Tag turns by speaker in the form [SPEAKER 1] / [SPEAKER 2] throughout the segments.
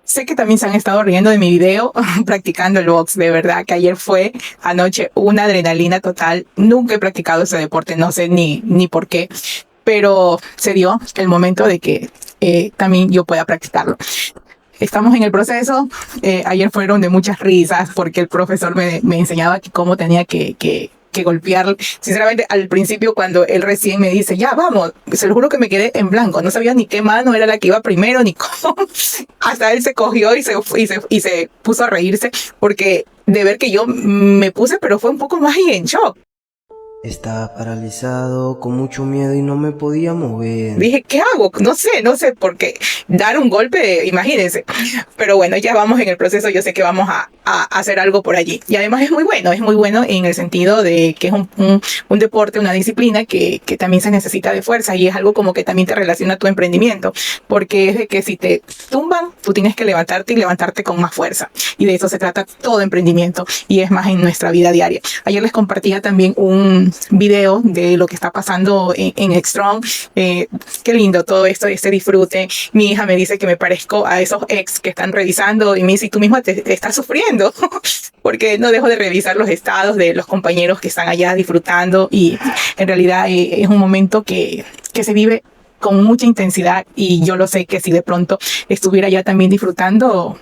[SPEAKER 1] Sé que también se han estado riendo de mi video practicando el box, de verdad, que ayer fue anoche una adrenalina total. Nunca he practicado ese deporte, no sé ni por qué, pero se dio el momento de que también yo pueda practicarlo. Estamos en el proceso. Ayer fueron de muchas risas porque el profesor me enseñaba que cómo tenía que golpear. Sinceramente, al principio, cuando él recién me dice, ya, vamos, se lo juro que me quedé en blanco. No sabía ni qué mano era la que iba primero, ni cómo. Hasta él se cogió y se puso a reírse porque de ver que yo me puse, pero fue un poco más y en shock.
[SPEAKER 2] Estaba paralizado, con mucho miedo y no me podía mover.
[SPEAKER 1] Dije, ¿qué hago? No sé, porque dar un golpe, imagínense. Pero bueno, ya vamos en el proceso, yo sé que vamos a hacer algo por allí. Y además es muy bueno en el sentido de que es un deporte, una disciplina que también se necesita de fuerza y es algo como que también te relaciona a tu emprendimiento, porque es de que si te tumban, tú tienes que levantarte y levantarte con más fuerza. Y de eso se trata todo emprendimiento y es más en nuestra vida diaria. Ayer les compartía también un video de lo que está pasando en Strong. Qué lindo todo esto, este disfrute. Mi hija me dice que me parezco a esos ex que están revisando y me dice, tú misma te estás sufriendo porque no dejo de revisar los estados de los compañeros que están allá disfrutando y en realidad es un momento que se vive con mucha intensidad y yo lo sé que si de pronto estuviera ya también disfrutando,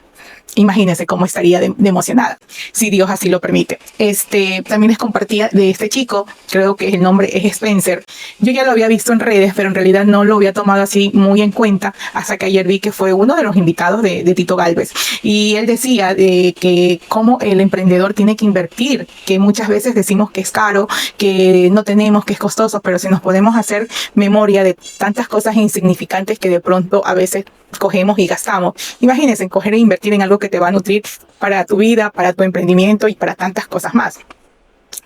[SPEAKER 1] imagínense cómo estaría de emocionada, si Dios así lo permite. También les compartía de este chico, creo que el nombre es Spencer. Yo ya lo había visto en redes, pero en realidad no lo había tomado así muy en cuenta hasta que ayer vi que fue uno de los invitados de Tito Galvez. Y él decía de que cómo el emprendedor tiene que invertir, que muchas veces decimos que es caro, que no tenemos, que es costoso, pero si nos podemos hacer memoria de tantas cosas insignificantes que de pronto a veces cogemos y gastamos. Imagínense, coger e invertir en algo que te va a nutrir para tu vida, para tu emprendimiento y para tantas cosas más.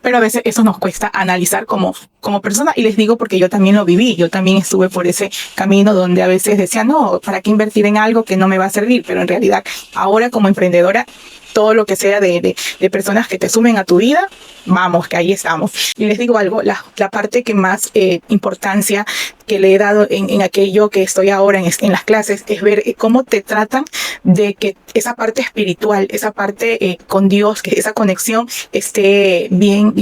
[SPEAKER 1] Pero a veces eso nos cuesta analizar como persona y les digo porque yo también lo viví, yo también estuve por ese camino donde a veces decía, no, ¿para qué invertir en algo que no me va a servir? Pero en realidad ahora como emprendedora, todo lo que sea de personas que te sumen a tu vida, vamos, que ahí estamos. Y les digo algo, la parte que más importancia que le he dado en aquello que estoy ahora en las clases es ver cómo te tratan de que esa parte espiritual, esa parte con Dios, que esa conexión esté bien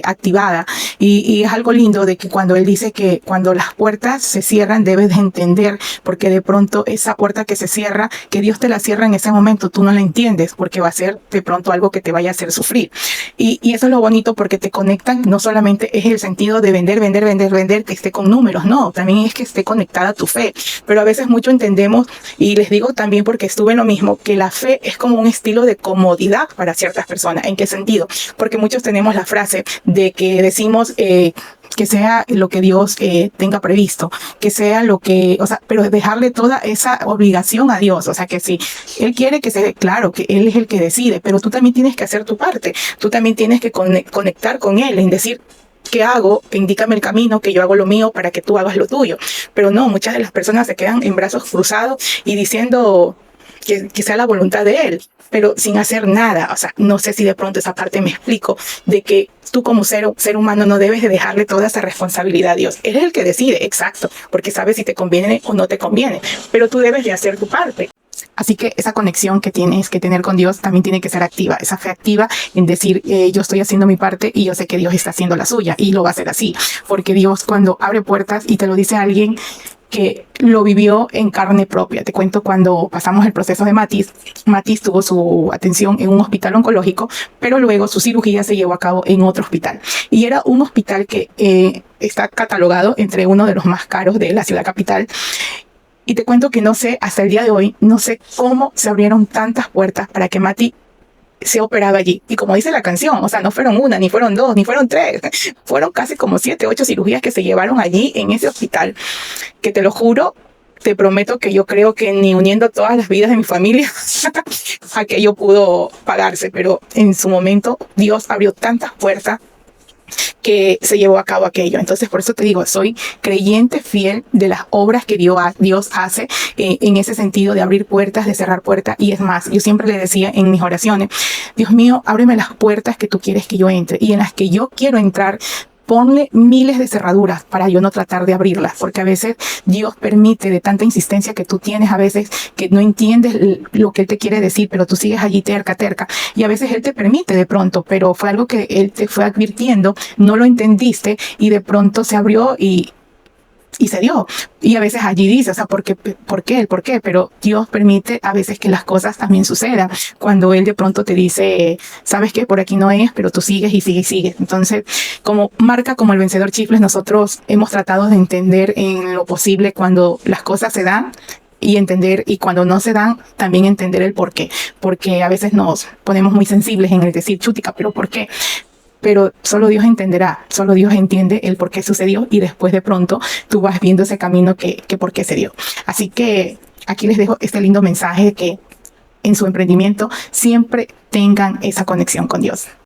[SPEAKER 1] activada. Y es algo lindo de que cuando él dice que cuando las puertas se cierran debes de entender, porque de pronto esa puerta que se cierra, que Dios te la cierra en ese momento, tú no la entiendes, porque va a ser de pronto algo que te vaya a hacer sufrir. Y eso es lo bonito porque te conectan, no solamente es el sentido de vender, que esté con números, no, también es que esté conectada a tu fe. Pero a veces mucho entendemos, y les digo también porque estuve en lo mismo, que la fe es como un estilo de comodidad para ciertas personas. ¿En qué sentido? Porque muchos tenemos la frase de que decimos, que sea lo que Dios tenga previsto, que sea lo que, o sea, pero dejarle toda esa obligación a Dios, o sea, que si Él quiere que se, claro, que Él es el que decide, pero tú también tienes que hacer tu parte, tú también tienes que conectar con Él, en decir, ¿qué hago? Indícame el camino, que yo hago lo mío para que tú hagas lo tuyo. Pero no, muchas de las personas se quedan en brazos cruzados y diciendo que sea la voluntad de Él, pero sin hacer nada. O sea, no sé si de pronto esa parte me explico, de que tú como ser humano no debes de dejarle toda esa responsabilidad a Dios. Él es el que decide, exacto, porque sabe si te conviene o no te conviene, pero tú debes de hacer tu parte. Así que esa conexión que tienes que tener con Dios también tiene que ser activa, esa fe activa en decir, yo estoy haciendo mi parte y yo sé que Dios está haciendo la suya y lo va a hacer así, porque Dios cuando abre puertas y te lo dice alguien que lo vivió en carne propia. Te cuento cuando pasamos el proceso de Matis tuvo su atención en un hospital oncológico, pero luego su cirugía se llevó a cabo en otro hospital. Y era un hospital que está catalogado entre uno de los más caros de la ciudad capital. Y te cuento que no sé, hasta el día de hoy, no sé cómo se abrieron tantas puertas para que Mati se operaba allí. Y como dice la canción, o sea, no fueron una, ni fueron dos, ni fueron tres. Fueron casi como 7, 8 cirugías que se llevaron allí en ese hospital. Que te lo juro, te prometo que yo creo que ni uniendo todas las vidas de mi familia, aquello pudo pagarse. Pero en su momento, Dios abrió tantas puertas que se llevó a cabo aquello. Entonces, por eso te digo, soy creyente fiel de las obras que Dios hace en ese sentido de abrir puertas, de cerrar puertas. Y es más, yo siempre le decía en mis oraciones, Dios mío, ábreme las puertas que tú quieres que yo entre y en las que yo quiero entrar. ponle miles de cerraduras para yo no tratar de abrirlas, porque a veces Dios permite de tanta insistencia que tú tienes, a veces que no entiendes lo que Él te quiere decir, pero tú sigues allí terca, y a veces Él te permite de pronto, pero fue algo que Él te fue advirtiendo, no lo entendiste y de pronto se abrió y se dio. Y a veces allí dice, o sea, ¿por qué? ¿Por qué? Pero Dios permite a veces que las cosas también sucedan. Cuando Él de pronto te dice, ¿sabes qué? Por aquí no es, pero tú sigues y sigues y sigues. Entonces, como marca como el Vencedor Chifles, nosotros hemos tratado de entender en lo posible cuando las cosas se dan y entender, y cuando no se dan, también entender el por qué. Porque a veces nos ponemos muy sensibles en el decir, chutica, ¿pero por qué? Pero solo Dios entenderá, solo Dios entiende el por qué sucedió y después de pronto tú vas viendo ese camino que por qué se dio. Así que aquí les dejo este lindo mensaje que en su emprendimiento siempre tengan esa conexión con Dios.